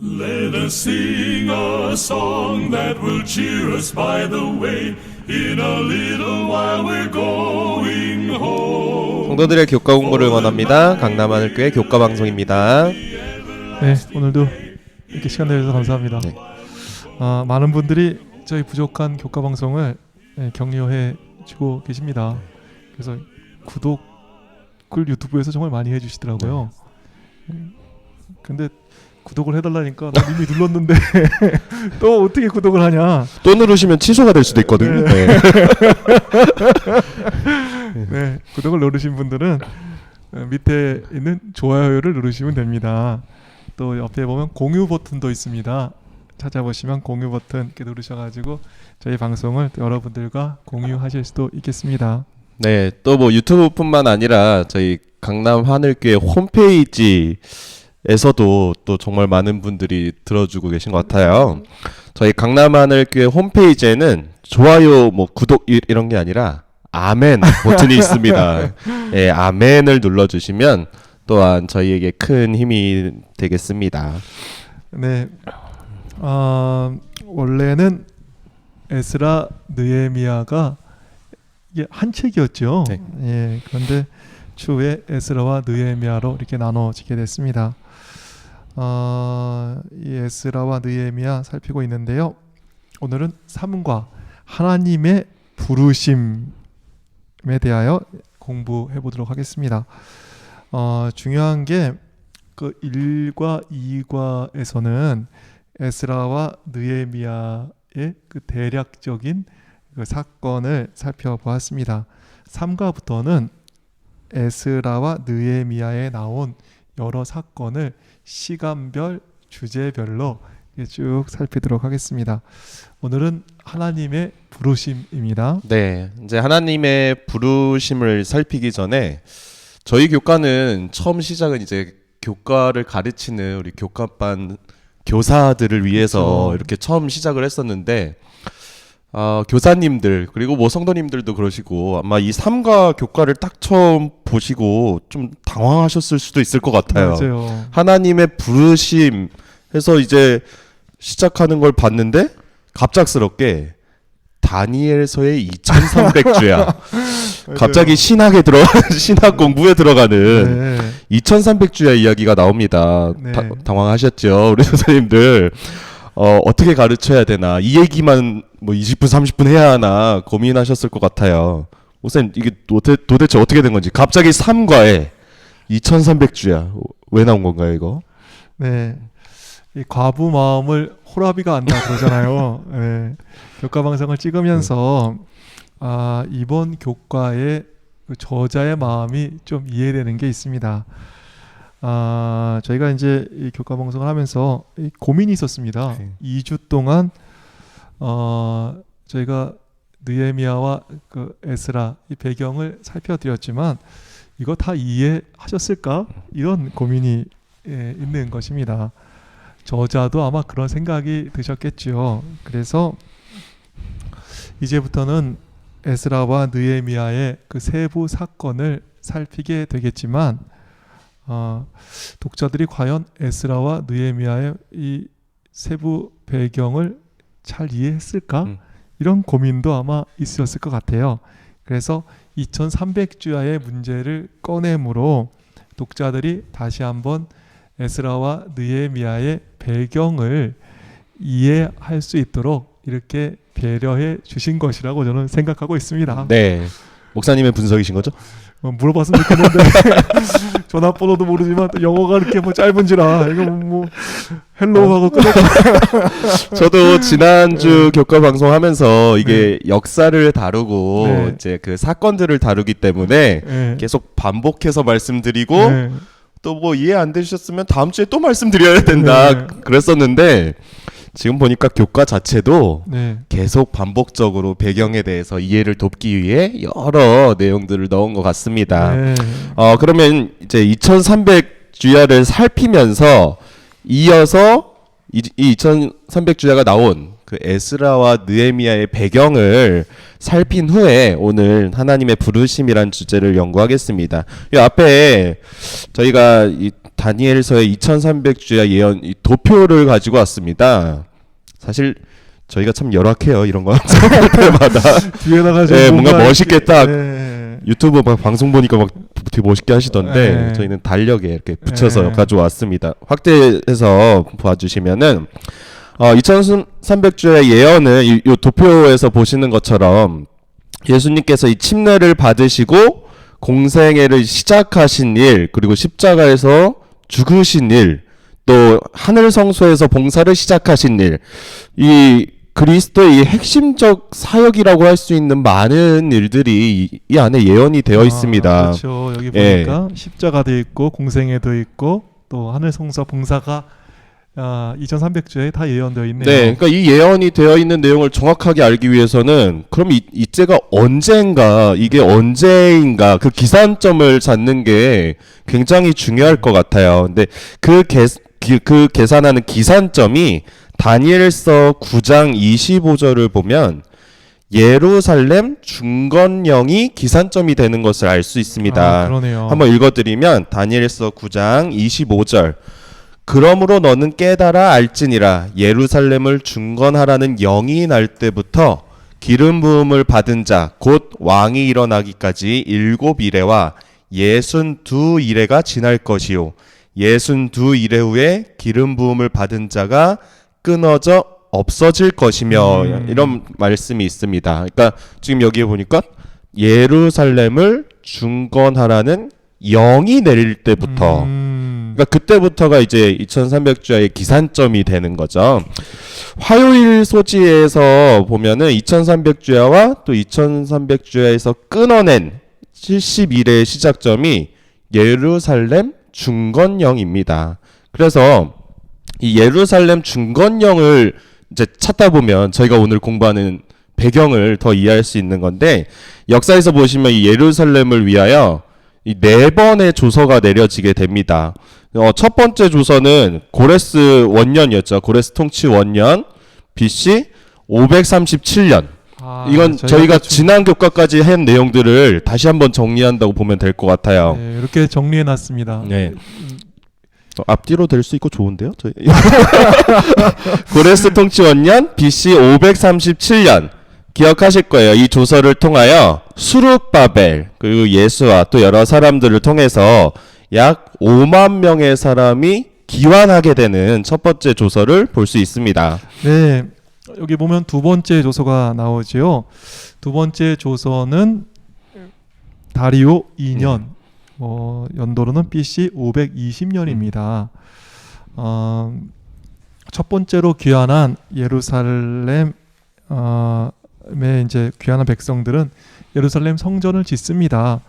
Let us sing a song that will cheer us by the way. In a little while we're going home. 성도들의 교과 공부를 원합니다. 강남하늘교회 교과 방송입니다. 네, 오늘도 이렇게 시간 내주셔서 감사합니다. 네. 많은 분들이 저희 부족한 교과 방송을 격려해 주고 계십니다. 그래서 구독을 유튜브에서 정말 많이 해주시더라고요. 근데 구독을 해달라니까 나 이미 눌렀는데 또 어떻게 구독을 하냐. 또 누르시면 취소가 될 수도 있거든요. 네. 네, 구독을 누르신 분들은 밑에 있는 좋아요를 누르시면 됩니다. 또 옆에 보면 공유 버튼도 있습니다. 찾아보시면 공유 버튼 이렇게 누르셔가지고 저희 방송을 여러분들과 공유하실 수도 있겠습니다. 네, 또 뭐 유튜브뿐만 아니라 저희 강남하늘교회 홈페이지에서도 또 정말 많은 분들이 들어주고 계신 것 같아요. 저희 강남하늘교회 홈페이지에는 좋아요, 뭐 구독 이런 게 아니라 아멘 버튼이 있습니다. 네, 아멘을 눌러주시면 또한 저희에게 큰 힘이 되겠습니다. 네, 원래는 에스라 느헤미야가 이게 한 책이었죠. 네. 예, 그런데 추후에 에스라와 느헤미야로 이렇게 나눠지게 됐습니다. 이 에스라와 느헤미야 살피고 있는데요. 오늘은 삶과 하나님의 부르심에 대하여 공부해 보도록 하겠습니다. 중요한 게 그 1과 2과에서는 에스라와 느헤미야의 그 대략적인 그 사건을 살펴보았습니다. 3과부터는 에스라와 느헤미야에 나온 여러 사건을 시간별, 주제별로 쭉 살피도록 하겠습니다. 오늘은 하나님의 부르심입니다. 네, 이제 하나님의 부르심을 살피기 전에 저희 교과는 처음 시작은 이제 교과를 가르치는 우리 교과반 교사들을 위해서 그렇죠. 이렇게 처음 시작을 했었는데 교사님들 그리고 뭐 성도님들도 그러시고 아마 이 3과 교과를 딱 처음 보시고 좀 당황하셨을 수도 있을 것 같아요. 맞아요. 하나님의 부르심 해서 이제 시작하는 걸 봤는데 갑작스럽게 다니엘서의 2300주야. 갑자기 신학 공부에 들어가는 2300주야 이야기가 나옵니다. 네. 당황하셨죠, 우리 선생님들. 어떻게 가르쳐야 되나, 이 얘기만 뭐 20분 30분 해야 하나 고민하셨을 것 같아요. 목사님, 이게 도대체 어떻게 된 건지. 갑자기 3과에 2300주야 왜 나온 건가요, 이거? 네, 이 과부 마음을 호라비가 안다 그러잖아요. 네. 교과 방송을 찍으면서 이번 교과의 그 저자의 마음이 좀 이해되는 게 있습니다. 저희가 이제 이 교과 방송을 하면서 고민이 있었습니다. 2주 동안 저희가 느헤미야와 그 에스라 이 배경을 살펴드렸지만 이거 다 이해하셨을까? 이런 고민이 있는 것입니다. 저자도 아마 그런 생각이 드셨겠죠. 그래서 이제부터는 에스라와 느헤미야의 그 세부 사건을 살피게 되겠지만 독자들이 과연 에스라와 느헤미야의 이 세부 배경을 잘 이해했을까? 이런 고민도 아마 있었을 것 같아요. 그래서 2300주야의 문제를 꺼내므로 독자들이 다시 한번 에스라와 느헤미야의 배경을 이해할 수 있도록 이렇게 배려해 주신 것이라고 저는 생각하고 있습니다. 네, 목사님의 분석이신 거죠? 물어봤으면 좋겠는데 전화번호도 모르지만 또 영어가 이렇게 뭐 짧은지라 이거 뭐 헬로우하고 끊어가. 저도 지난주 교과 방송하면서 이게 역사를 다루고 이제 그 사건들을 다루기 때문에 계속 반복해서 말씀드리고 또 뭐 이해 안 되셨으면 다음 주에 또 말씀드려야 된다 그랬었는데 지금 보니까 교과 자체도 계속 반복적으로 배경에 대해서 이해를 돕기 위해 여러 내용들을 넣은 것 같습니다. 그러면 이제 2300주야를 살피면서 이어서 이 2300주야가 나온 그 에스라와 느헤미야의 배경을 살핀 후에 오늘 하나님의 부르심이란 주제를 연구하겠습니다. 이 앞에 저희가 다니엘서의 2300주야 예언 이 도표를 가지고 왔습니다. 사실 저희가 참 열악해요. 이런 거 볼 때마다. 뒤에다가 네, 뭔가 멋있게 딱 네. 유튜브 막 방송 보니까 막 되게 멋있게 하시던데 네. 저희는 달력에 이렇게 붙여서 네. 가져왔습니다. 확대해서 봐주시면은 2300주의 예언은 이 도표에서 보시는 것처럼 예수님께서 이 침례를 받으시고 공생애를 시작하신 일, 그리고 십자가에서 죽으신 일, 또 하늘 성소에서 봉사를 시작하신 일, 이 그리스도의 이 핵심적 사역이라고 할 수 있는 많은 일들이 이 안에 예언이 되어 있습니다. 그렇죠. 여기 보니까 십자가도 있고 공생애도 있고 또 하늘 성소 봉사가 2300주에 다 예언되어 있네요. 네, 그러니까 이 예언이 되어 있는 내용을 정확하게 알기 위해서는 그럼 이때가 언젠가, 이게 언제인가 그 기산점을 찾는 게 굉장히 중요할 것 같아요. 근데 그 계산하는 기산점이 다니엘서 9장 25절을 보면 예루살렘 중건령이 기산점이 되는 것을 알 수 있습니다. 그러네요. 한번 읽어드리면 다니엘서 9장 25절. 그러므로 너는 깨달아 알지니라 예루살렘을 중건하라는 영이 날 때부터 기름 부음을 받은 자 곧 왕이 일어나기까지 7이레와 62이레가 지날 것이요 62이레 후에 기름 부음을 받은 자가 끊어져 없어질 것이며 이런 말씀이 있습니다. 그러니까 지금 여기에 보니까 예루살렘을 중건하라는 영이 내릴 때부터 그러니까 그때부터가 이제 2300주야의 기산점이 되는 거죠. 화요일 소지에서 보면은 2300주야와 또 2300주야에서 끊어낸 71의 시작점이 예루살렘 중건령입니다. 그래서 이 예루살렘 중건령을 이제 찾다 보면 저희가 오늘 공부하는 배경을 더 이해할 수 있는 건데 역사에서 보시면 이 예루살렘을 위하여 이 4번의 조서가 내려지게 됩니다. 첫 번째 조서는 고레스 원년이었죠. 고레스 통치 원년 BC 537년. 이건 저희가 지난 교과까지 한 내용들을 다시 한번 정리한다고 보면 될 것 같아요. 네, 이렇게 정리해놨습니다. 네. 앞뒤로 될 수 있고 좋은데요. 저희 고레스 통치 원년 BC 537년. 기억하실 거예요. 이 조서를 통하여 수룹바벨 그리고 예수와 또 여러 사람들을 통해서 약 5만 명의 사람이 기환하게 되는 첫 번째 조서를 볼 수 있습니다. 네, 여기 보면 두 번째 조서가 나오지요. 두 번째 조서는 다리오 2년, 연도로는 BC 520년입니다. 첫 번째로 귀환한 예루살렘 이제 귀환한 백성들은 예루살렘 성전을 짓습니다.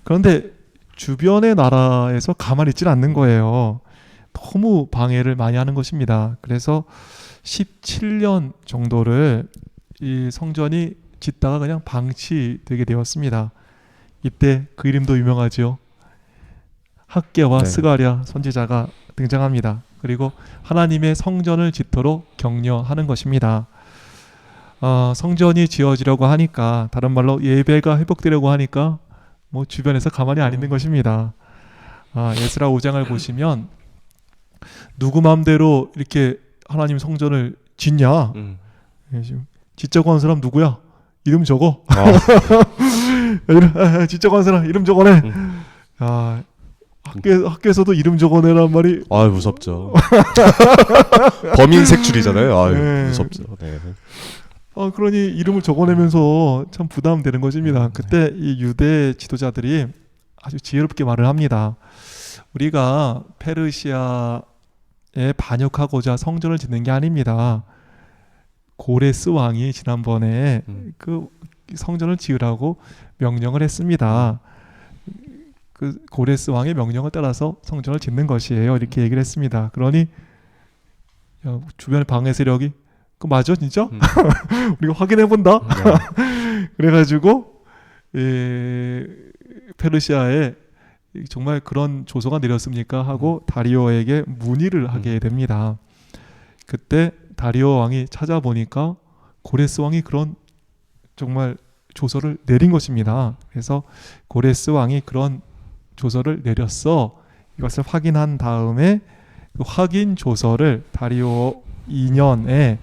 그런데 주변의 나라에서 가만히 있질 않는 거예요. 너무 방해를 많이 하는 것입니다. 그래서 17년 정도를 이 성전이 짓다가 그냥 방치되게 되었습니다. 이때 그 이름도 유명하죠. 학개와 스가랴 선지자가 등장합니다. 그리고 하나님의 성전을 짓도록 격려하는 것입니다. 성전이 지어지려고 하니까, 다른 말로 예배가 회복되려고 하니까 주변에서 가만히 안 있는 것입니다. 에스라 5장을 보시면 누구 마음대로 이렇게 하나님 성전을 짓냐? 지금 짓자고 한 사람 누구야? 이름 적어. 짓자고 한 사람 이름 적어내. 학교에서도 이름 적어내란 말이 무섭죠. 범인 색출이잖아요. 무섭죠. 네. 그러니 이름을 적어내면서 참 부담되는 것입니다. 그때 이 유대 지도자들이 아주 지혜롭게 말을 합니다. 우리가 페르시아에 반역하고자 성전을 짓는 게 아닙니다. 고레스 왕이 지난번에 그 성전을 지으라고 명령을 했습니다. 그 고레스 왕의 명령을 따라서 성전을 짓는 것이에요. 이렇게 얘기를 했습니다. 그러니 주변의 방해 세력이 그 맞아 진짜? 우리가 확인해 본다. 그래가지고 페르시아에 정말 그런 조서가 내렸습니까? 하고 다리오에게 문의를 하게 됩니다. 그때 다리오 왕이 찾아보니까 고레스 왕이 그런 정말 조서를 내린 것입니다. 그래서 고레스 왕이 그런 조서를 내렸어. 이것을 확인한 다음에 그 확인 조서를 다리오 2년에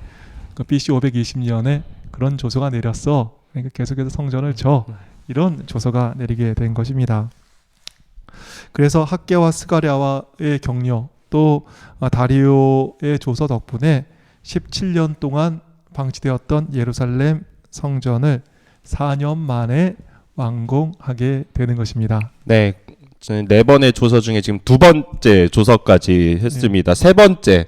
그 BC 520년에 그런 조서가 내렸어. 그러니까 계속해서 성전을 져. 이런 조서가 내리게 된 것입니다. 그래서 학개와 스가랴와의 격려 또 다리오의 조서 덕분에 17년 동안 방치되었던 예루살렘 성전을 4년 만에 완공하게 되는 것입니다. 네. 저는 4번의 조서 중에 지금 2번째 조서까지 했습니다. 3번째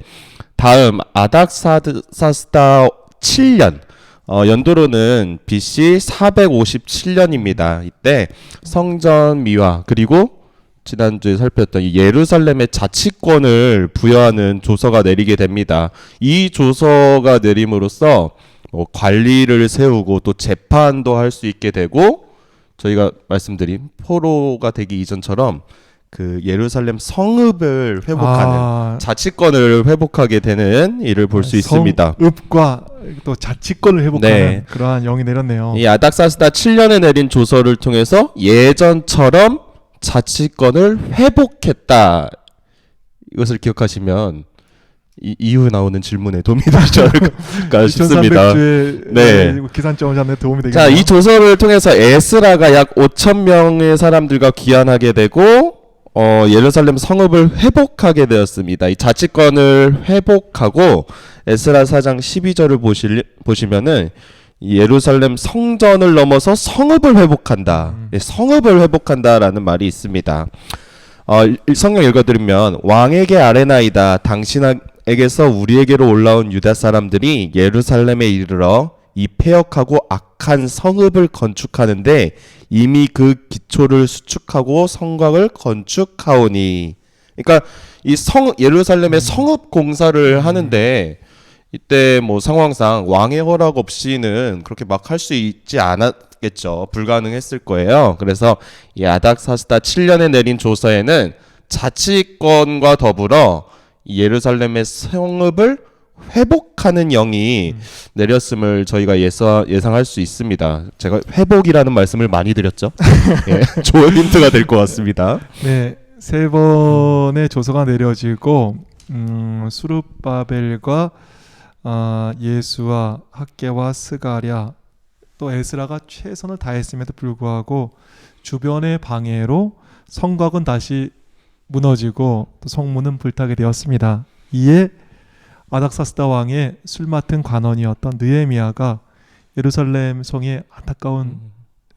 다음 아닥사스다 7년 연도로는 BC 457년입니다. 이때 성전 미화 그리고 지난주에 살폈던 이 예루살렘의 자치권을 부여하는 조서가 내리게 됩니다. 이 조서가 내림으로써 뭐 관리를 세우고 또 재판도 할 수 있게 되고 저희가 말씀드린 포로가 되기 이전처럼 그 예루살렘 성읍을 회복하는 자치권을 회복하게 되는 일을 볼 수 있습니다. 성읍과 또 자치권을 회복하는 그러한 영이 내렸네요. 이 아닥사스다 7년에 내린 조서를 통해서 예전처럼 자치권을 회복했다. 이것을 기억하시면 이후 나오는 질문에 도움이 되지 않을까 싶습니다. 2300주의 기산점을 잡는 데 도움이 되겠네요. 자, 이 조서를 통해서 에스라가 약 5,000명의 사람들과 귀환하게 되고 예루살렘 성읍을 회복하게 되었습니다. 이 자치권을 회복하고 에스라 4장 12절을 보시면은 예루살렘 성전을 넘어서 성읍을 회복한다. 성읍을 회복한다라는 말이 있습니다. 성경 읽어드리면 왕에게 아뢰나이다. 당신에게서 우리에게로 올라온 유다 사람들이 예루살렘에 이르러 이 폐역하고 악한 성읍을 건축하는데 이미 그 기초를 수축하고 성곽을 건축하오니. 그러니까 이 예루살렘의 성읍 공사를 하는데 이때 뭐 상황상 왕의 허락 없이는 그렇게 막 할 수 있지 않았겠죠. 불가능했을 거예요. 그래서 이 아닥사스다 7년에 내린 조서에는 자치권과 더불어 예루살렘의 성읍을 회복하는 영이 내렸음을 저희가 예상할 수 있습니다. 제가 회복이라는 말씀을 많이 드렸죠. 예, 좋은 힌트가 될 것 같습니다. 네, 3번의 조서가 내려지고 수룹바벨과 예수와 학개와 스가랴 또 에스라가 최선을 다했음에도 불구하고 주변의 방해로 성곽은 다시 무너지고 또 성문은 불타게 되었습니다. 이에 아닥사스다 왕의 술 맡은 관원이었던 느헤미야가 예루살렘 성의 안타까운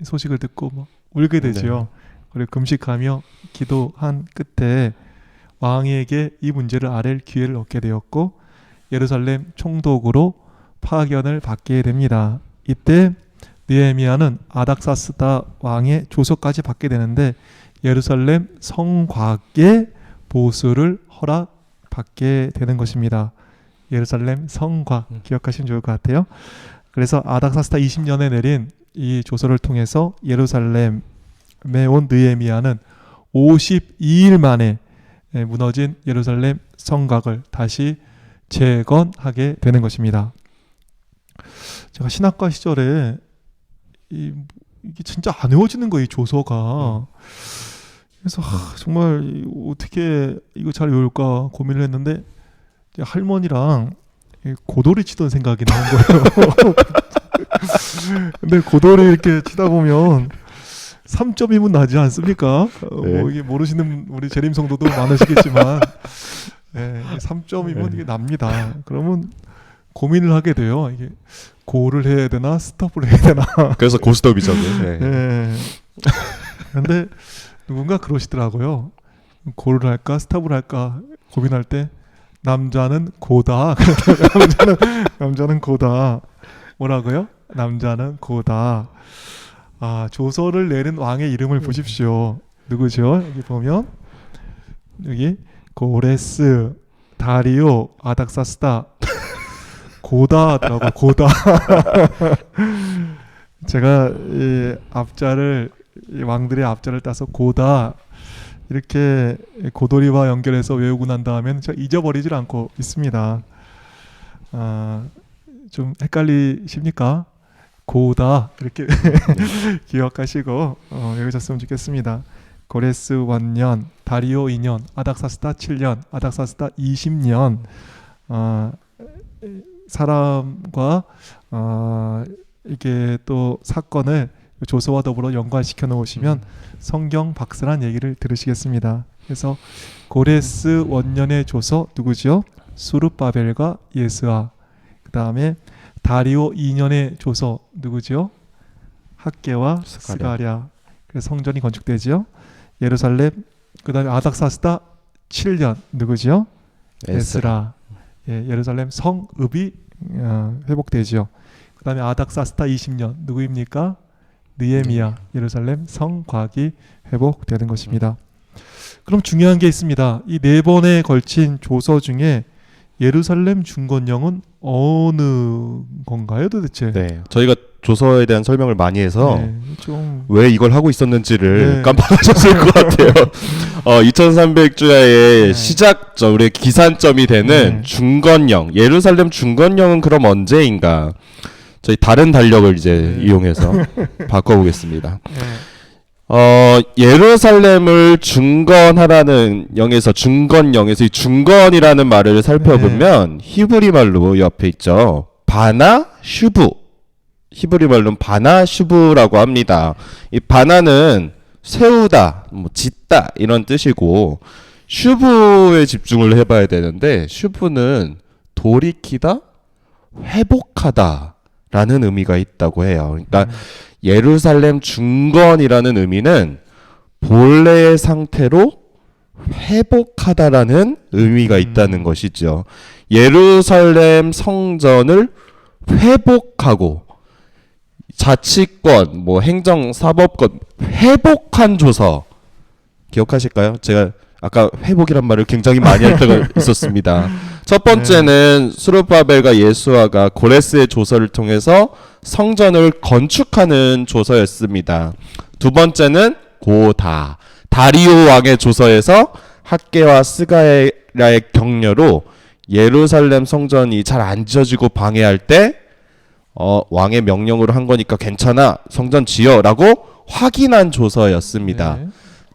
소식을 듣고 막 울게 되죠. 그리고 금식하며 기도한 끝에 왕에게 이 문제를 아랠 기회를 얻게 되었고 예루살렘 총독으로 파견을 받게 됩니다. 이때 느헤미야는 아닥사스다 왕의 조서까지 받게 되는데 예루살렘 성곽의 보수를 허락받게 되는 것입니다. 예루살렘 성곽 기억하시면 좋을 것 같아요. 그래서 아닥사스다 20년에 내린 이 조서를 통해서 예루살렘에 온 느헤미야는 52일 만에 무너진 예루살렘 성곽을 다시 재건하게 되는 것입니다. 제가 신학과 시절에 이게 진짜 안 외워지는 거예요, 이 조서가. 그래서 정말 어떻게 이거 잘 외울까 고민을 했는데 할머니랑 고도리 치던 생각이 나는 거예요. 근데 고도리 이렇게 치다 보면 3.2문 나지 않습니까? 네. 뭐 이게 모르시는 우리 재림 성도도 많으시겠지만 3.2문 이게 납니다. 그러면 고민을 하게 돼요. 이게 고를 해야 되나 스톱을 해야 되나. 그래서 고스톱이죠. 그런데 누군가 그러시더라고요. 고를 할까 스톱을 할까 고민할 때 남자는 고다. 남자는 고다. 뭐라고요? 남자는 고다. 조서를 내는 왕의 이름을 보십시오. 누구죠? 여기 보면 여기 고레스, 다리오, 아닥사스다, 고다더라고. 고다. 제가 이 앞자를 이 왕들의 앞자를 따서 고다 이렇게 고도리와 연결해서 외우고 난 다음에는 제가 잊어버리질 않고 있습니다. 좀 헷갈리십니까? 고다 이렇게 기억하시고 외우셨으면 좋겠습니다. 고레스 원년, 다리오 2년, 아닥사스다 7년, 아닥사스다 20년 사람과 이게 또 사건을 조서와 더불어 연관시켜 놓으시면 성경 박사란 얘기를 들으시겠습니다. 그래서 고레스 원년의 조서 누구죠? 수르바벨과 예스아. 그 다음에 다리오 2년의 조서 누구죠? 학개와 스가랴. 그래서 성전이 건축되죠. 예루살렘. 그 다음에 아닥사스다 7년 누구죠? 에스라. 예루살렘 성읍이 회복되죠. 그 다음에 아닥사스다 20년 누구입니까? 느헤미야. 예루살렘 성곽이 회복되는 것입니다. 그럼 중요한 게 있습니다. 이 4번에 걸친 조서 중에 예루살렘 중건령은 어느 건가요 도대체? 네, 저희가 조서에 대한 설명을 많이 해서 좀 왜 이걸 하고 있었는지를 깜빡하셨을 것 같아요. 2300주야의 시작점, 우리 기산점이 되는 중건령, 예루살렘 중건령은 그럼 언제인가? 저희 다른 달력을 이제 이용해서 바꿔보겠습니다. 예루살렘을 중건하라는 영에서 중건령에서 이 중건이라는 말을 살펴보면 히브리 말로 옆에 있죠. 바나 슈브. 히브리 말로는 바나 슈브라고 합니다. 이 바나는 세우다, 뭐 짓다 이런 뜻이고 슈브에 집중을 해봐야 되는데 슈브는 돌이키다, 회복하다라는 의미가 있다고 해요. 그러니까 예루살렘 중건이라는 의미는 본래의 상태로 회복하다라는 의미가 있다는 것이죠. 예루살렘 성전을 회복하고 자치권, 뭐 행정, 사법권 회복한 조서 기억하실까요? 제가 아까 회복이란 말을 굉장히 많이 할 때가 있었습니다. 첫 번째는 수르바벨과 예수아가 고레스의 조서를 통해서 성전을 건축하는 조서였습니다. 두 번째는 다리오 왕의 조서에서 학개와 스가랴의 격려로 예루살렘 성전이 잘 안 지어지고 방해할 때 왕의 명령으로 한 거니까 괜찮아, 성전 지어라고 확인한 조서였습니다.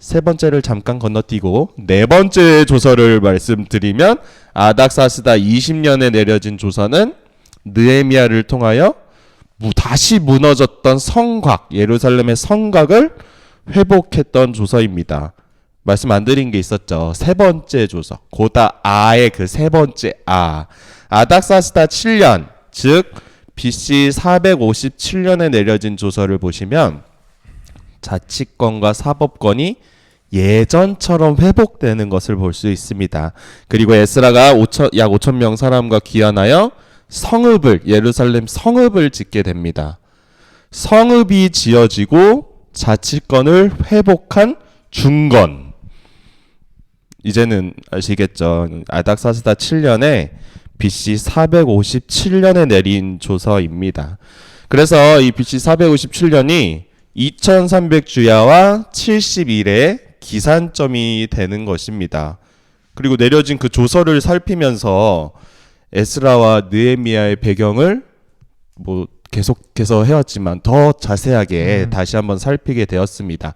세 번째를 잠깐 건너뛰고 네 번째 조서를 말씀드리면 아닥사스다 20년에 내려진 조서는 느헤미야를 통하여 다시 무너졌던 성곽, 예루살렘의 성곽을 회복했던 조서입니다. 말씀 안 드린 게 있었죠. 세 번째 조서, 고다아의 그 세 번째 아닥사스다 7년, 즉 BC 457년에 내려진 조서를 보시면 자치권과 사법권이 예전처럼 회복되는 것을 볼 수 있습니다. 그리고 에스라가 약 5,000명 사람과 귀환하여 성읍을, 예루살렘 성읍을 짓게 됩니다. 성읍이 지어지고 자치권을 회복한 중건. 이제는 아시겠죠? 아닥사스다 7년에 BC 457년에 내린 조서입니다. 그래서 이 BC 457년이 2300주야와 70일의 기산점이 되는 것입니다. 그리고 내려진 그 조서를 살피면서 에스라와 느헤미야의 배경을 뭐 계속해서 해왔지만 더 자세하게 다시 한번 살피게 되었습니다.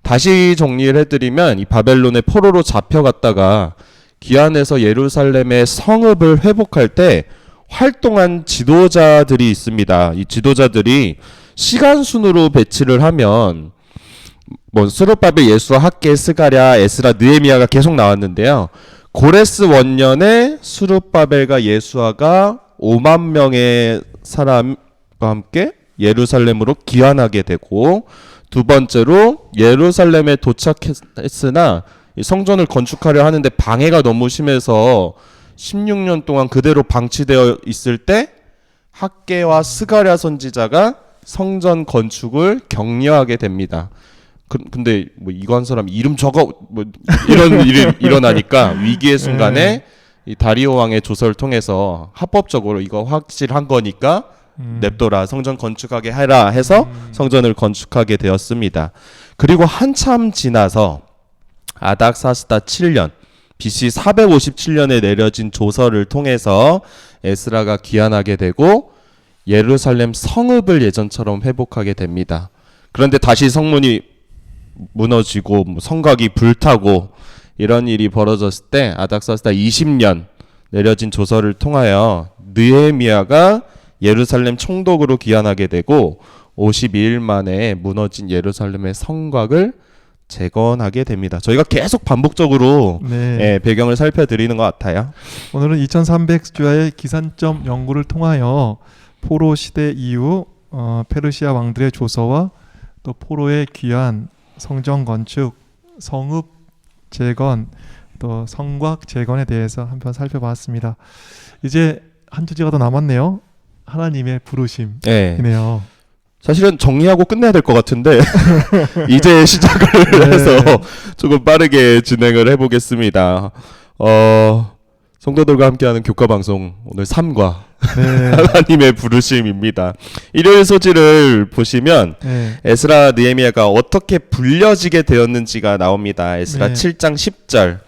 다시 정리를 해드리면 이 바벨론의 포로로 잡혀갔다가 귀환해서 예루살렘의 성읍을 회복할 때 활동한 지도자들이 있습니다. 이 지도자들이 시간 순으로 배치를 하면 뭐 스룹바벨, 예수아, 학개, 스가랴, 에스라, 느헤미야가 계속 나왔는데요. 고레스 원년에 스룹바벨과 예수아가 5만 명의 사람과 함께 예루살렘으로 귀환하게 되고, 두 번째로 예루살렘에 도착했으나 성전을 건축하려 하는데 방해가 너무 심해서 16년 동안 그대로 방치되어 있을 때 학개와 스가랴 선지자가 성전 건축을 격려하게 됩니다. 근데 뭐 이거 한 사람 이름 적어 뭐 이런 일이 일어나니까 위기의 순간에 이 다리오 왕의 조서를 통해서 합법적으로 이거 확실한 거니까 냅둬라, 성전 건축하게 해라 해서 성전을 건축하게 되었습니다. 그리고 한참 지나서 아닥사스다 7년 BC 457년에 내려진 조서를 통해서 에스라가 귀환하게 되고 예루살렘 성읍을 예전처럼 회복하게 됩니다. 그런데 다시 성문이 무너지고 뭐 성곽이 불타고 이런 일이 벌어졌을 때 아닥사스다 20년 내려진 조서를 통하여 느헤미야가 예루살렘 총독으로 귀환하게 되고 52일 만에 무너진 예루살렘의 성곽을 재건하게 됩니다. 저희가 계속 반복적으로 네. 배경을 살펴드리는 것 같아요. 오늘은 2300주야의 기산점 연구를 통하여 포로 시대 이후 페르시아 왕들의 조서와 또 포로의 귀환, 성전 건축, 성읍 재건, 또 성곽 재건에 대해서 한번 살펴봤습니다. 이제 한 주제가 더 남았네요. 하나님의 부르심이네요. 네. 사실은 정리하고 끝내야 될 것 같은데 이제 시작을 네. 해서 조금 빠르게 진행을 해보겠습니다. 성도들과 함께하는 교과 방송 오늘 3과 네. 하나님의 부르심입니다. 일요일 소지를 보시면 네. 에스라 느헤미야가 어떻게 불려지게 되었는지가 나옵니다. 에스라 네. 7장 10절.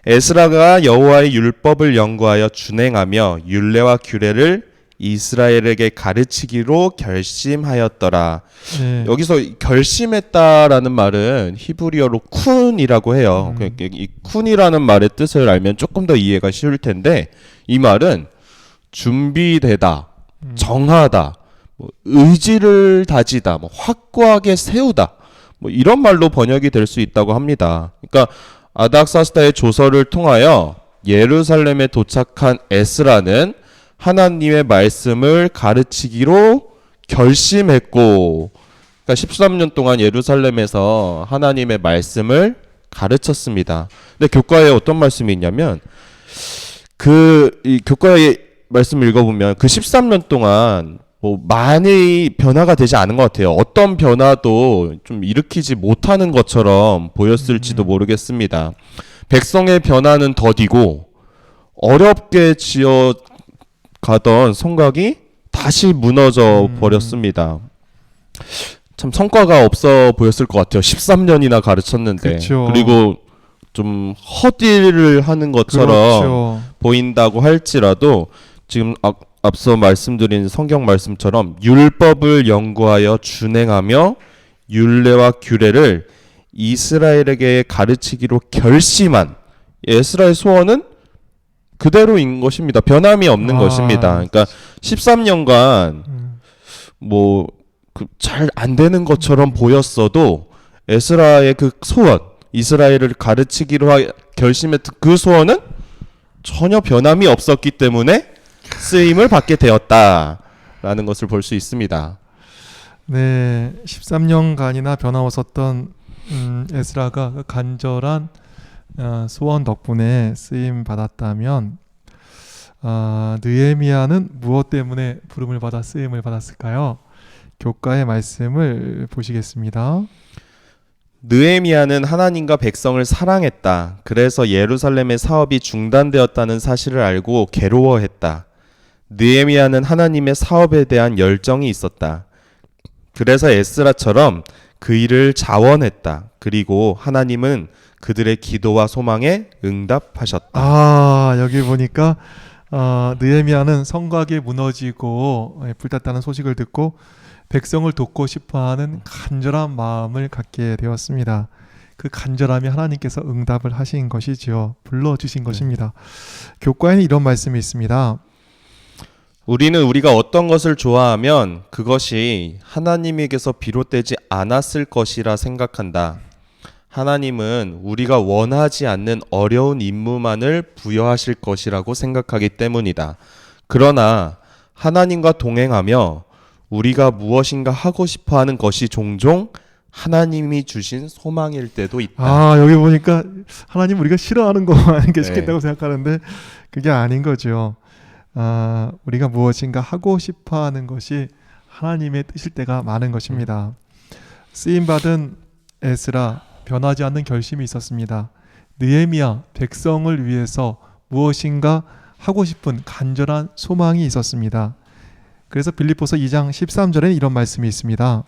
에스라가 여호와의 율법을 연구하여 준행하며 율례와 규례를 이스라엘에게 가르치기로 결심하였더라. 네. 여기서 결심했다라는 말은 히브리어로 쿤이라고 해요. 이 쿤이라는 말의 뜻을 알면 조금 더 이해가 쉬울 텐데 이 말은 준비되다, 정하다, 뭐 의지를 다지다, 뭐 확고하게 세우다, 뭐 이런 말로 번역이 될 수 있다고 합니다. 그러니까 아닥사스다의 조서를 통하여 예루살렘에 도착한 에스라는 하나님의 말씀을 가르치기로 결심했고, 그러니까 13년 동안 예루살렘에서 하나님의 말씀을 가르쳤습니다. 근데 교과에 어떤 말씀이 있냐면 이 교과의 말씀을 읽어보면 그 13년 동안 뭐 많이 변화가 되지 않은 것 같아요. 어떤 변화도 좀 일으키지 못하는 것처럼 보였을지도 모르겠습니다. 백성의 변화는 더디고 어렵게 지어 가던 성곽이 다시 무너져 버렸습니다. 참 성과가 없어 보였을 것 같아요. 13년이나 가르쳤는데. 그쵸. 그리고 좀 허디를 하는 것처럼 그렇죠. 보인다고 할지라도 지금 앞서 말씀드린 성경 말씀처럼 율법을 연구하여 준행하며 율례와 규례를 이스라엘에게 가르치기로 결심한 에스라의 소원은 그대로인 것입니다. 변함이 없는 것입니다. 그러니까 13년간 뭐 잘 안 되는 것처럼 보였어도 에스라의 그 소원, 이스라엘을 가르치기로 결심했던 그 소원은 전혀 변함이 없었기 때문에 쓰임을 받게 되었다라는 것을 볼 수 있습니다. 네, 13년간이나 변함없었던 에스라가 그 간절한 소원 덕분에 쓰임 받았다면 느헤미야는 무엇 때문에 부름을 받아 쓰임을 받았을까요? 교과의 말씀을 보시겠습니다. 느헤미야는 하나님과 백성을 사랑했다. 그래서 예루살렘의 사업이 중단되었다는 사실을 알고 괴로워했다. 느헤미야는 하나님의 사업에 대한 열정이 있었다. 그래서 에스라처럼 그 일을 자원했다. 그리고 하나님은 그들의 기도와 소망에 응답하셨다. 여기 보니까 느헤미야는 성곽이 무너지고 불탔다는 소식을 듣고 백성을 돕고 싶어하는 간절한 마음을 갖게 되었습니다. 그 간절함이 하나님께서 응답을 하신 것이지요. 불러주신 것입니다. 교과에는 이런 말씀이 있습니다. 우리는 우리가 어떤 것을 좋아하면 그것이 하나님에게서 비롯되지 않았을 것이라 생각한다. 하나님은 우리가 원하지 않는 어려운 임무만을 부여하실 것이라고 생각하기 때문이다. 그러나 하나님과 동행하며 우리가 무엇인가 하고 싶어하는 것이 종종 하나님이 주신 소망일 때도 있다. 여기 보니까 하나님 우리가 싫어하는 것만 계속했다고 생각하는데 그게 아닌 거죠. 우리가 무엇인가 하고 싶어하는 것이 하나님의 뜻일 때가 많은 것입니다. 쓰임받은 에스라, 변하지 않는 결심이 있었습니다. 느헤미야, 백성을 위해서 무엇인가 하고 싶은 간절한 소망이 있었습니다. 그래서 빌립보서 2장 13절에 이런 말씀이 있습니다.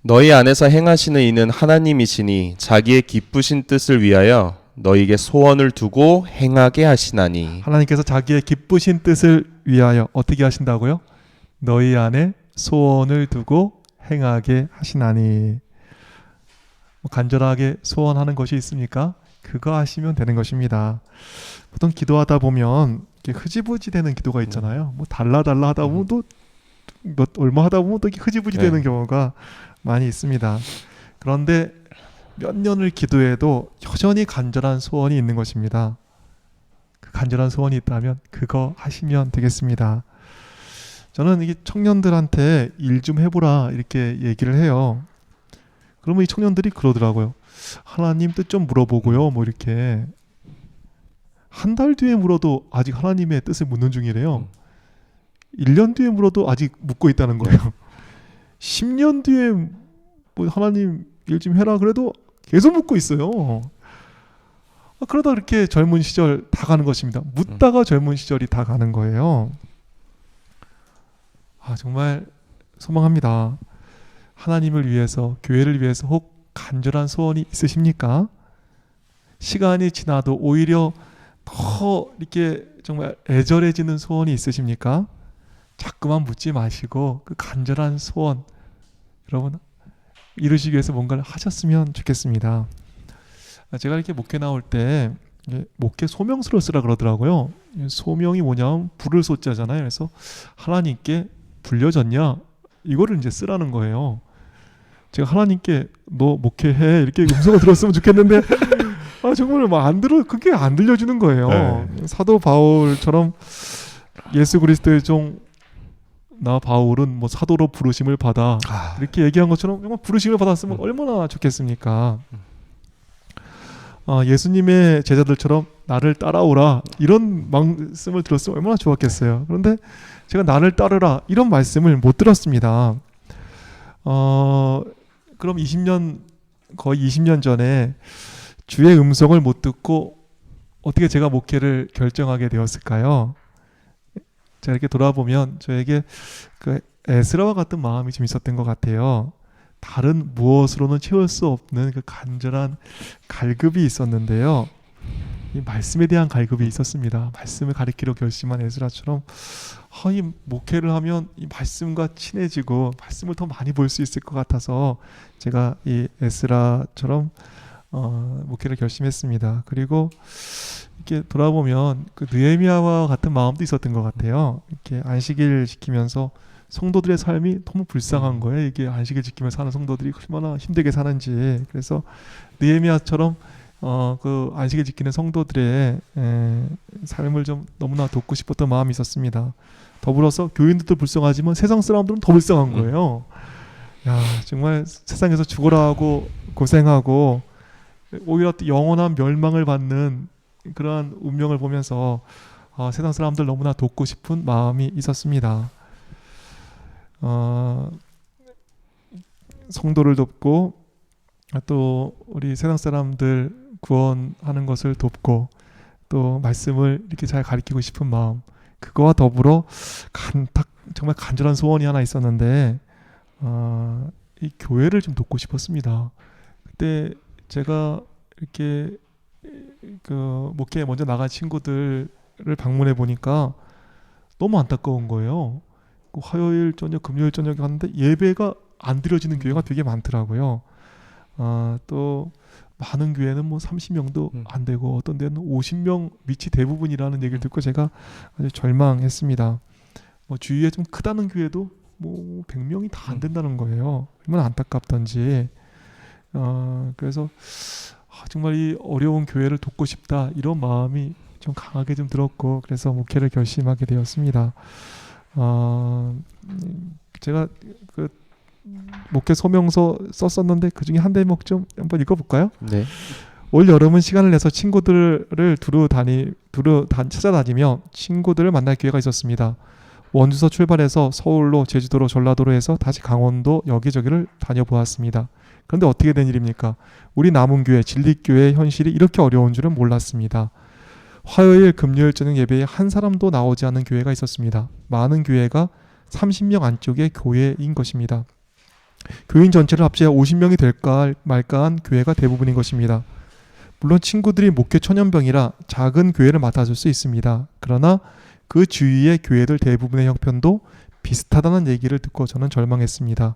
너희 안에서 행하시는 이는 하나님이시니 자기의 기쁘신 뜻을 위하여 너희에게 소원을 두고 행하게 하시나니. 하나님께서 자기의 기쁘신 뜻을 위하여 어떻게 하신다고요? 너희 안에 소원을 두고 행하게 하시나니. 간절하게 소원하는 것이 있습니까? 그거 하시면 되는 것입니다. 보통 기도하다 보면 이렇게 흐지부지 되는 기도가 있잖아요. 뭐 달라 하다 보면 또 얼마 하다 보면 또 흐지부지 되는 경우가 많이 있습니다. 그런데 몇 년을 기도해도 여전히 간절한 소원이 있는 것입니다. 그 간절한 소원이 있다면 그거 하시면 되겠습니다. 저는 이게 청년들한테 일 좀 해보라 이렇게 얘기를 해요. 그러면 이 청년들이 그러더라고요. 하나님 뜻 좀 물어보고요. 뭐 이렇게 한 달 뒤에 물어도 아직 하나님의 뜻을 묻는 중이래요. 1년 뒤에 물어도 아직 묻고 있다는 거예요. 10년 뒤에 뭐 하나님 일 좀 해라 그래도 계속 묻고 있어요. 그러다 이렇게 젊은 시절 다 가는 것입니다. 묻다가 젊은 시절이 다 가는 거예요. 정말 소망합니다. 하나님을 위해서, 교회를 위해서 혹 간절한 소원이 있으십니까? 시간이 지나도 오히려 더 이렇게 정말 애절해지는 소원이 있으십니까? 자꾸만 묻지 마시고 그 간절한 소원 여러분 이루시기 위해서 뭔가를 하셨으면 좋겠습니다. 제가 이렇게 목회 나올 때 목회 소명서를 쓰라 그러더라고요. 소명이 뭐냐면 부를 소자잖아요. 그래서 하나님께 불려졌냐 이거를 이제 쓰라는 거예요. 제가 하나님께 너 목회해 이렇게 음성을 들었으면 좋겠는데 정말 그게 안 들려주는 거예요. 사도 바울처럼 예수 그리스도의 종 나 바울은 뭐 사도로 부르심을 받아 이렇게 얘기한 것처럼 정말 부르심을 받았으면 얼마나 좋겠습니까? 예수님의 제자들처럼 나를 따라오라 이런 말씀을 들었으면 얼마나 좋았겠어요. 그런데 제가 나를 따르라 이런 말씀을 못 들었습니다. 그럼 거의 20년 전에 주의 음성을 못 듣고 어떻게 제가 목회를 결정하게 되었을까요? 제가 이렇게 돌아보면 저에게 그 에스라와 같은 마음이 좀 있었던 것 같아요. 다른 무엇으로는 채울 수 없는 그 간절한 갈급이 있었는데요. 이 말씀에 대한 갈급이 있었습니다. 말씀을 가리키려 결심한 에스라처럼 이 목회를 하면 이 말씀과 친해지고 말씀을 더 많이 볼 수 있을 것 같아서 제가 이 에스라처럼 목회를 결심했습니다. 그리고 이렇게 돌아보면 그 느헤미야와 같은 마음도 있었던 것 같아요. 이렇게 안식일 지키면서 성도들의 삶이 너무 불쌍한 거예요. 이게 안식일 지키면서 사는 성도들이 얼마나 힘들게 사는지. 그래서 느헤미야처럼 그 안식일 지키는 성도들의 삶을 좀 너무나 돕고 싶었던 마음이 있었습니다. 더불어서 교인들도 불쌍하지만 세상 사람들은 더 불쌍한 거예요. 정말 세상에서 죽어라 하고 고생하고 오히려 또 영원한 멸망을 받는 그러한 운명을 보면서 세상 사람들 너무나 돕고 싶은 마음이 있었습니다. 성도를 돕고 또 우리 세상 사람들 구원하는 것을 돕고 또 말씀을 이렇게 잘 가르치고 싶은 마음, 그거와 더불어 정말 간절한 소원이 하나 있었는데 이 교회를 좀 돕고 싶었습니다. 그때 제가 이렇게 그 목회에 먼저 나간 친구들을 방문해 보니까 너무 안타까운 거예요. 화요일 저녁, 금요일 저녁에 갔는데 예배가 안 드려지는 교회가 되게 많더라고요. 또 많은 교회는 뭐 30명도 안 되고 어떤 데는 50명 밑이 대부분이라는 얘기를 듣고 제가 아주 절망했습니다. 뭐 주위에 좀 크다는 교회도 뭐 100명이 다 안 된다는 거예요. 얼마나 안타깝던지. 그래서 정말 이 어려운 교회를 돕고 싶다 이런 마음이 좀 강하게 좀 들었고 그래서 목회를 결심하게 되었습니다. 제가 그 목회 소명서 썼었는데 그 중에 한 대목 좀 한번 읽어볼까요? 네. 올 여름은 시간을 내서 친구들을 두루 찾아다니며 친구들을 만날 기회가 있었습니다. 원주서 출발해서 서울로, 제주도로, 전라도로 해서 다시 강원도 여기저기를 다녀보았습니다. 그런데 어떻게 된 일입니까? 우리 남은교회, 진리교회의 현실이 이렇게 어려운 줄은 몰랐습니다. 화요일, 금요일 저녁 예배에 한 사람도 나오지 않는 교회가 있었습니다. 많은 교회가 30명 안쪽의 교회인 것입니다. 교인 전체를 합치어 50명이 될까 말까한 교회가 대부분인 것입니다. 물론 친구들이 목회 천연병이라 작은 교회를 맡아줄 수 있습니다. 그러나 그 주위의 교회들 대부분의 형편도 비슷하다는 얘기를 듣고 저는 절망했습니다.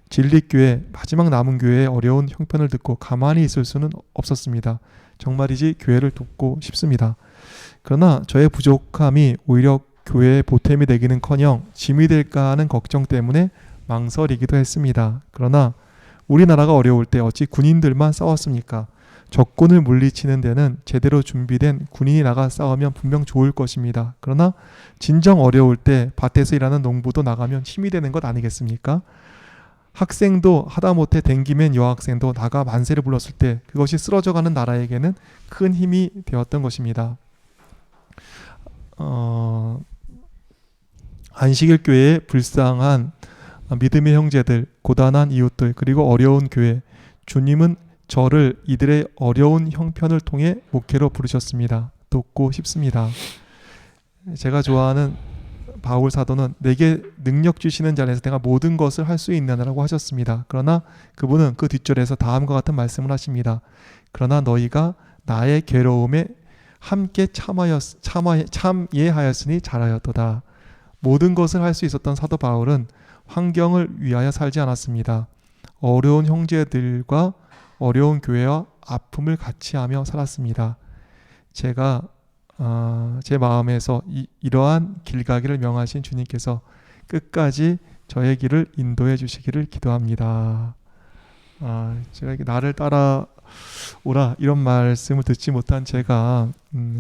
진리교회, 마지막 남은 교회의 어려운 형편을 듣고 가만히 있을 수는 없었습니다. 정말이지 교회를 돕고 싶습니다. 그러나 저의 부족함이 오히려 교회의 보탬이 되기는커녕 짐이 될까 하는 걱정 때문에 망설이기도 했습니다. 그러나 우리나라가 어려울 때 어찌 군인들만 싸웠습니까? 적군을 물리치는 데는 제대로 준비된 군인이 나가 싸우면 분명 좋을 것입니다. 그러나 진정 어려울 때 밭에서 일하는 농부도 나가면 힘이 되는 것 아니겠습니까? 학생도 하다못해 댕기맨 여학생도 나가 만세를 불렀을 때 그것이 쓰러져가는 나라에게는 큰 힘이 되었던 것입니다. 안식일 교회의 불쌍한 믿음의 형제들, 고단한 이웃들, 그리고 어려운 교회, 주님은 저를 이들의 어려운 형편을 통해 목회로 부르셨습니다. 돕고 싶습니다. 제가 좋아하는 바울 사도는 내게 능력 주시는 자리에서 내가 모든 것을 할 수 있느냐라고 하셨습니다. 그러나 그분은 그 뒷절에서 다음과 같은 말씀을 하십니다. 그러나 너희가 나의 괴로움에 함께 참여하였으니 잘하였도다. 모든 것을 할 수 있었던 사도 바울은 환경을 위하여 살지 않았습니다. 어려운 형제들과 어려운 교회와 아픔을 같이 하며 살았습니다. 제가 제 마음에서 이러한 길 가기를 명하신 주님께서 끝까지 저의 길을 인도해 주시기를 기도합니다. 제가 나를 따라오라 이런 말씀을 듣지 못한 제가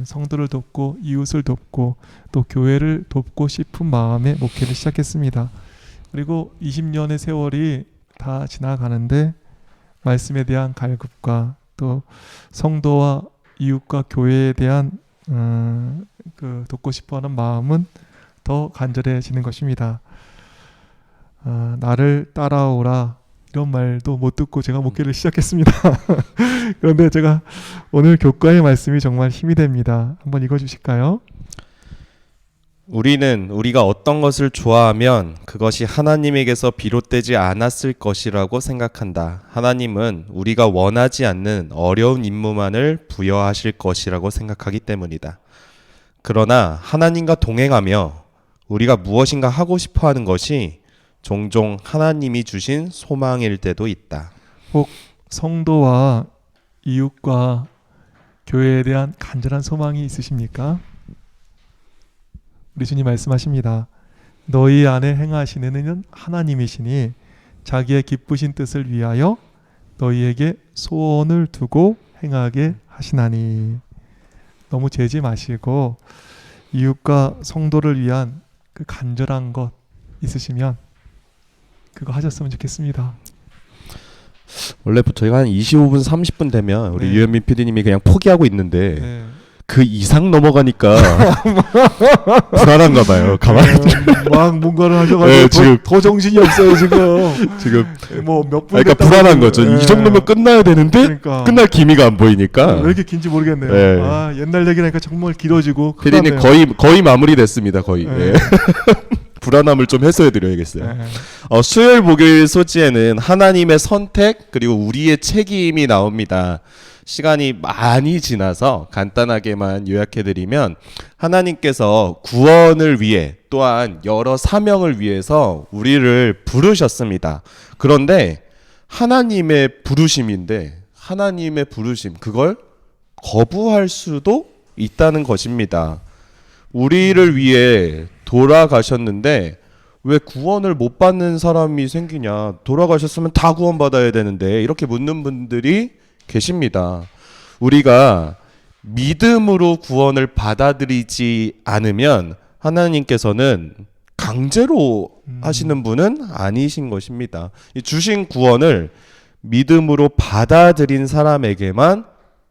성도를 돕고 이웃을 돕고 또 교회를 돕고 싶은 마음에 목회를 시작했습니다. 그리고 20년의 세월이 다 지나가는데 말씀에 대한 갈급과 또 성도와 이웃과 교회에 대한 돕고 싶어하는 마음은 더 간절해지는 것입니다. 나를 따라오라 이런 말도 못 듣고 제가 목회를 시작했습니다. 그런데 제가 오늘 교과의 말씀이 정말 힘이 됩니다. 한번 읽어주실까요? 우리는 우리가 어떤 것을 좋아하면 그것이 하나님에게서 비롯되지 않았을 것이라고 생각한다. 하나님은 우리가 원하지 않는 어려운 임무만을 부여하실 것이라고 생각하기 때문이다. 그러나 하나님과 동행하며 우리가 무엇인가 하고 싶어 하는 것이 종종 하나님이 주신 소망일 때도 있다. 혹 성도와 이웃과 교회에 대한 간절한 소망이 있으십니까? 우리 주님 말씀하십니다. 너희 안에 행하시는 이는 하나님이시니 자기의 기쁘신 뜻을 위하여 너희에게 소원을 두고 행하게 하시나니. 너무 재지 마시고 이웃과 성도를 위한 그 간절한 것 있으시면 그거 하셨으면 좋겠습니다. 원래 저희가 한 25분 30분 되면 우리 유현민 PD님이 그냥 포기하고 있는데 그 이상 넘어가니까 불안한가 봐요. 가만히 막 뭔가를 하셔가지고 지금 더 정신이 없어요 지금 뭐 몇 분. 그러니까 불안한 거죠. 이 정도면 끝나야 되는데 그러니까. 끝날 기미가 안 보이니까. 왜 이렇게 긴지 모르겠네요. 옛날 얘기니까 정말 길어지고. 피디님 거의 마무리됐습니다. 거의. 불안함을 좀 해소해드려야겠어요. 수요일 목요일 소지에는 하나님의 선택 그리고 우리의 책임이 나옵니다. 시간이 많이 지나서 간단하게만 요약해드리면 하나님께서 구원을 위해 또한 여러 사명을 위해서 우리를 부르셨습니다. 그런데 하나님의 부르심인데 하나님의 부르심 그걸 거부할 수도 있다는 것입니다. 우리를 위해 돌아가셨는데 왜 구원을 못 받는 사람이 생기냐? 돌아가셨으면 다 구원받아야 되는데 이렇게 묻는 분들이 계십니다. 우리가 믿음으로 구원을 받아들이지 않으면 하나님께서는 강제로 하시는 분은 아니신 것입니다. 주신 구원을 믿음으로 받아들인 사람에게만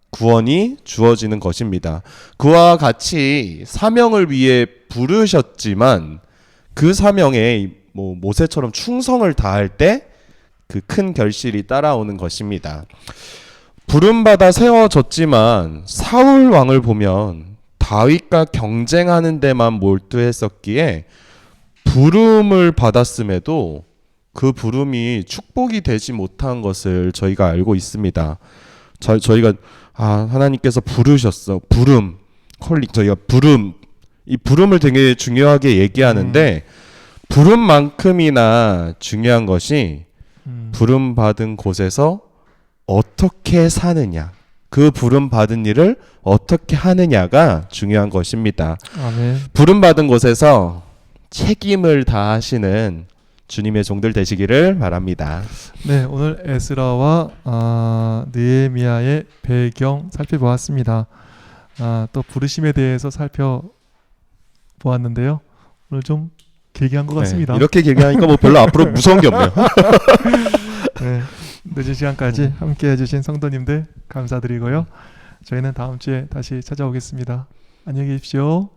구원이 주어지는 것입니다. 그와 같이 사명을 위해 부르셨지만 그 사명에 모세처럼 충성을 다할 때 그 큰 결실이 따라오는 것입니다. 부름받아 세워졌지만 사울 왕을 보면 다윗과 경쟁하는 데만 몰두했었기에 부름을 받았음에도 그 부름이 축복이 되지 못한 것을 저희가 알고 있습니다. 저희가 하나님께서 부르셨어. 부름, 컬링. 저희가 이 부름을 되게 중요하게 얘기하는데 부름만큼이나 중요한 것이 부름 받은 곳에서 어떻게 사느냐, 그 부름 받은 일을 어떻게 하느냐가 중요한 것입니다. 아멘. 부름 받은 곳에서 책임을 다하시는 주님의 종들 되시기를 바랍니다. 네, 오늘 에스라와 느헤미야의 배경 살펴보았습니다. 또 부르심에 대해서 살펴보았는데요. 오늘 좀 길게 한 것 같습니다. 네, 이렇게 길게 하니까 뭐 별로 앞으로 무서운 게 없네요. 네, 늦은 시간까지 함께 해주신 성도님들 감사드리고요. 저희는 다음 주에 다시 찾아오겠습니다. 안녕히 계십시오.